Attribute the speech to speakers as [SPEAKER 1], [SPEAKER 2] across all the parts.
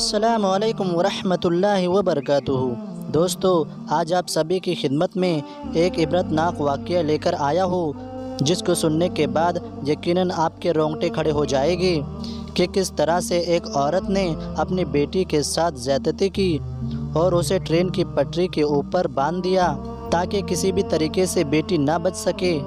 [SPEAKER 1] अस्सलामु अलैकुम वरहमतुल्लाहि वबरकातुहू। दोस्तों, आज आप सभी की खिदमत में एक इबरतनाक वाक़या लेकर आया हूँ, जिसको सुनने के बाद यकीनन आपके रोंगटे खड़े हो जाएंगे कि किस तरह से एक औरत ने अपनी बेटी के साथ ज़्यादती की और उसे ट्रेन की पटरी के ऊपर बांध दिया ताकि किसी भी तरीके से बेटी ना बच सके,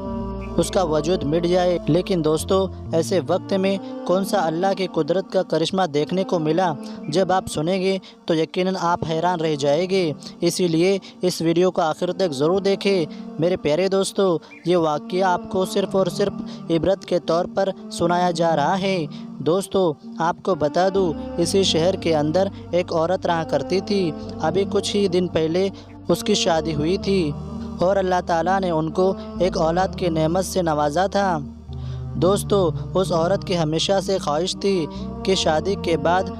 [SPEAKER 1] उसका वजूद मिट जाए। लेकिन दोस्तों, ऐसे वक्त में कौन सा अल्लाह की कुदरत का करिश्मा देखने को मिला, जब आप सुनेंगे तो यकीनन आप हैरान रह जाएंगे। इसीलिए इस वीडियो को आखिर तक ज़रूर देखें। मेरे प्यारे दोस्तों, ये वाक़या आपको सिर्फ़ और सिर्फ इबरत के तौर पर सुनाया जा रहा है। दोस्तों, आपको बता दूँ, इसी शहर के अंदर एक औरत रहा करती थी। अभी कुछ ही दिन पहले उसकी शादी हुई थी और अल्लाह ताला ने उनको एक औलाद की नेमत से नवाजा था। दोस्तों, उस औरत की हमेशा से ख्वाहिश थी कि शादी के बाद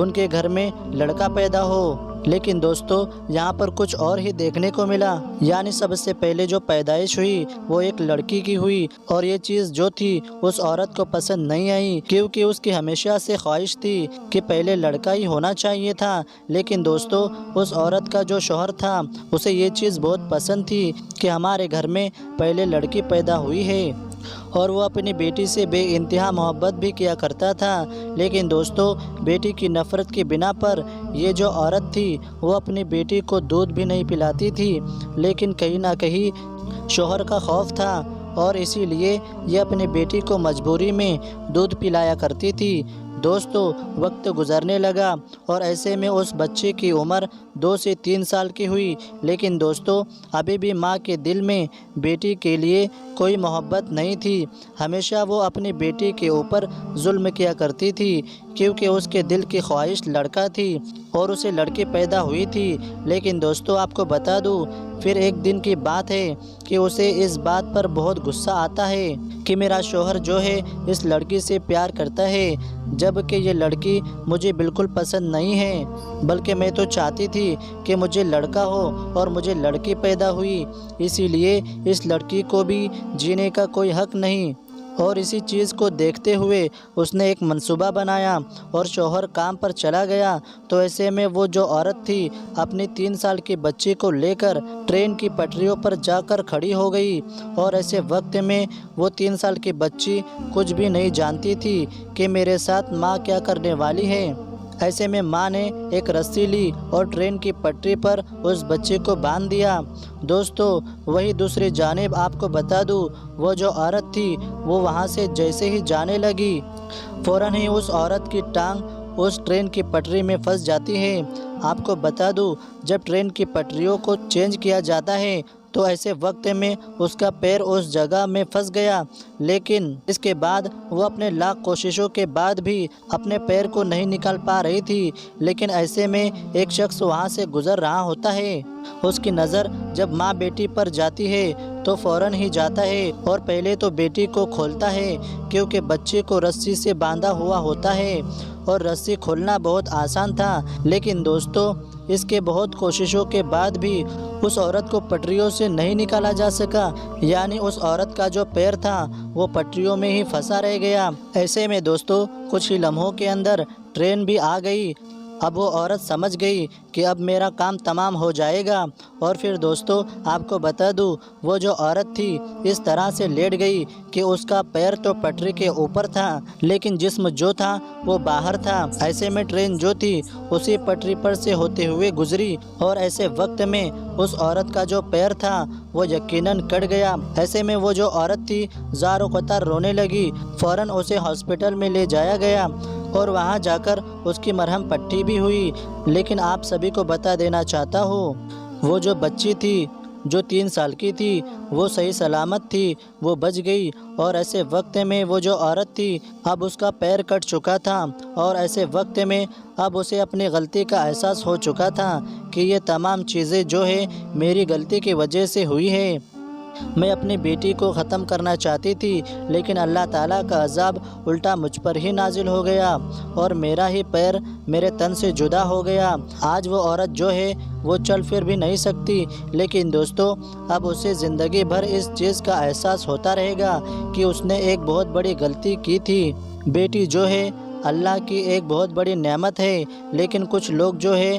[SPEAKER 1] उनके घर में लड़का पैदा हो। लेकिन दोस्तों, यहाँ पर कुछ और ही देखने को मिला। यानी सबसे पहले जो पैदाइश हुई वो एक लड़की की हुई, और ये चीज़ जो थी उस औरत को पसंद नहीं आई, क्योंकि उसकी हमेशा से ख्वाहिश थी कि पहले लड़का ही होना चाहिए था। लेकिन दोस्तों, उस औरत का जो शौहर था उसे ये चीज़ बहुत पसंद थी कि हमारे घर में पहले लड़की पैदा हुई है, और वो अपनी बेटी से बेइंतहा मोहब्बत भी किया करता था। लेकिन दोस्तों, बेटी की नफ़रत की बिना पर ये जो औरत थी वो अपनी बेटी को दूध भी नहीं पिलाती थी। लेकिन कहीं ना कहीं शौहर का खौफ था, और इसीलिए ये अपनी बेटी को मजबूरी में दूध पिलाया करती थी। दोस्तों, वक्त गुजरने लगा और ऐसे में उस बच्चे की उम्र 2 से 3 साल की हुई। लेकिन दोस्तों, अभी भी माँ के दिल में बेटी के लिए कोई मोहब्बत नहीं थी। हमेशा वो अपनी बेटी के ऊपर जुल्म किया करती थी, क्योंकि उसके दिल की ख्वाहिश लड़का थी और उसे लड़की पैदा हुई थी। लेकिन दोस्तों, आपको बता दूँ, फिर एक दिन की बात है कि उसे इस बात पर बहुत गुस्सा आता है कि मेरा शौहर जो है इस लड़की से प्यार करता है, जबकि ये लड़की मुझे बिल्कुल पसंद नहीं है, बल्कि मैं तो चाहती थी कि मुझे लड़का हो और मुझे लड़की पैदा हुई। इसीलिए इस लड़की को भी जीने का कोई हक नहीं। और इसी चीज़ को देखते हुए उसने एक मंसूबा बनाया और शौहर काम पर चला गया। तो ऐसे में वो जो औरत थी अपनी 3 साल की बच्ची को लेकर ट्रेन की पटरियों पर जाकर खड़ी हो गई। और ऐसे वक्त में वो 3 साल की बच्ची कुछ भी नहीं जानती थी कि मेरे साथ माँ क्या करने वाली है। ऐसे में माँ ने एक रस्सी ली और ट्रेन की पटरी पर उस बच्चे को बांध दिया। दोस्तों, वही दूसरी जानिब आपको बता दूँ, वो जो औरत थी वो वहाँ से जैसे ही जाने लगी, फ़ौरन ही उस औरत की टांग उस ट्रेन की पटरी में फंस जाती है। आपको बता दूँ, जब ट्रेन की पटरियों को चेंज किया जाता है तो ऐसे वक्त में उसका पैर उस जगह में फंस गया। लेकिन इसके बाद वो अपने लाख कोशिशों के बाद भी अपने पैर को नहीं निकाल पा रही थी। लेकिन ऐसे में एक शख्स वहाँ से गुज़र रहा होता है। उसकी नज़र जब माँ बेटी पर जाती है तो फ़ौरन ही जाता है और पहले तो बेटी को खोलता है, क्योंकि बच्चे को रस्सी से बांधा हुआ होता है और रस्सी खोलना बहुत आसान था। लेकिन दोस्तों, इसके बहुत कोशिशों के बाद भी उस औरत को पटरियों से नहीं निकाला जा सका। यानी उस औरत का जो पैर था वो पटरियों में ही फंसा रह गया। ऐसे में दोस्तों, कुछ ही लम्हों के अंदर ट्रेन भी आ गई। अब वो औरत समझ गई कि अब मेरा काम तमाम हो जाएगा। और फिर दोस्तों, आपको बता दूँ, वो जो औरत थी इस तरह से लेट गई कि उसका पैर तो पटरी के ऊपर था, लेकिन जिस्म जो था वो बाहर था। ऐसे में ट्रेन जो थी उसी पटरी पर से होते हुए गुजरी, और ऐसे वक्त में उस औरत का जो पैर था वो यकीनन कट गया। ऐसे में वो जो औरत थी ज़ारो कतार रोने लगी। फ़ौरन उसे हॉस्पिटल में ले जाया गया और वहाँ जाकर उसकी मरहम पट्टी भी हुई। लेकिन आप सभी को बता देना चाहता हूँ, वो जो बच्ची थी जो 3 साल की थी वो सही सलामत थी, वो बच गई। और ऐसे वक्त में वो जो औरत थी अब उसका पैर कट चुका था, और ऐसे वक्त में अब उसे अपनी गलती का एहसास हो चुका था कि ये तमाम चीज़ें जो है मेरी गलती की वजह से हुई है। मैं अपनी बेटी को ख़त्म करना चाहती थी, लेकिन अल्लाह ताला का अज़ाब उल्टा मुझ पर ही नाजिल हो गया और मेरा ही पैर मेरे तन से जुदा हो गया। आज वो औरत जो है वो चल फिर भी नहीं सकती, लेकिन दोस्तों अब उसे ज़िंदगी भर इस चीज़ का एहसास होता रहेगा कि उसने एक बहुत बड़ी गलती की थी। बेटी जो है اللہ کی ایک بہت بڑی نعمت ہے، لیکن کچھ لوگ جو ہے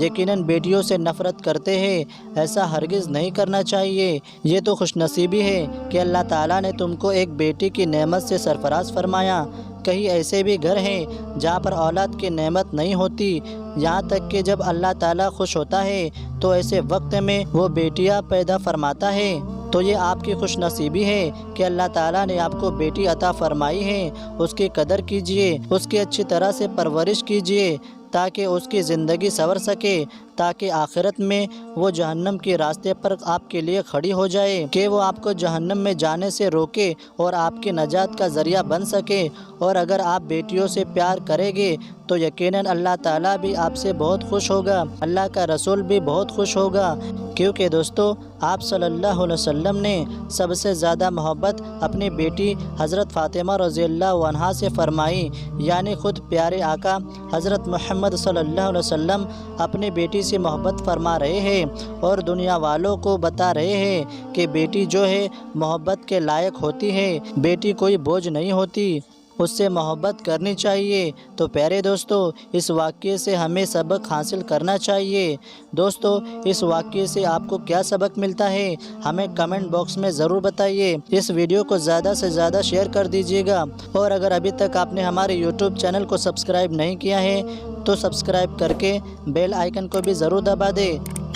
[SPEAKER 1] یقیناً بیٹیوں سے نفرت کرتے ہیں۔ ایسا ہرگز نہیں کرنا چاہیے۔ یہ تو خوش نصیبی ہے کہ اللہ تعالیٰ نے تم کو ایک بیٹی کی نعمت سے سرفراز فرمایا۔ کئی ایسے بھی گھر ہیں جہاں پر اولاد کی نعمت نہیں ہوتی، یہاں تک کہ جب اللہ تعالیٰ خوش ہوتا ہے تو ایسے وقت میں وہ بیٹیاں پیدا فرماتا ہے۔ تو یہ آپ کی خوش نصیبی ہے کہ اللہ تعالیٰ نے آپ کو بیٹی عطا فرمائی ہے۔ اس کی قدر کیجئے، اس کی اچھی طرح سے پرورش کیجئے تاکہ اس کی زندگی سنور سکے، تاکہ آخرت میں وہ جہنم کے راستے پر آپ کے لیے کھڑی ہو جائے کہ وہ آپ کو جہنم میں جانے سے روکے اور آپ کی نجات کا ذریعہ بن سکے۔ اور اگر آپ بیٹیوں سے پیار کریں گے تو یقیناً اللہ تعالیٰ بھی آپ سے بہت خوش ہوگا، اللہ کا رسول بھی بہت خوش ہوگا، کیونکہ دوستو آپ صلی اللہ علیہ وسلم نے سب سے زیادہ محبت اپنی بیٹی حضرت فاطمہ رضی اللہ عنہا سے فرمائی، یعنی خود پیارے آقا حضرت محمد صلی اللہ علیہ وسلم اپنی بیٹی سے محبت فرما رہے ہیں اور دنیا والوں کو بتا رہے ہیں کہ بیٹی جو ہے محبت کے لائق ہوتی ہے، بیٹی کوئی بوجھ نہیں ہوتی، اس سے محبت کرنی چاہیے۔ تو پیارے دوستو اس واقعے سے ہمیں سبق حاصل کرنا چاہیے۔ دوستو اس واقعے سے آپ کو کیا سبق ملتا ہے ہمیں کمنٹ باکس میں ضرور بتائیے۔ اس ویڈیو کو زیادہ سے زیادہ شیئر کر دیجیے گا، اور اگر ابھی تک آپ نے ہمارے یوٹیوب چینل کو سبسکرائب نہیں کیا ہے تو سبسکرائب کر کے بیل آئیکن کو بھی ضرور دبا دیں۔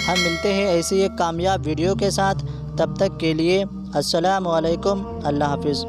[SPEAKER 1] ہم ملتے ہیں ایسی ایک کامیاب ویڈیو کے ساتھ، تب تک کے لیے السلام علیکم، اللہ حافظ۔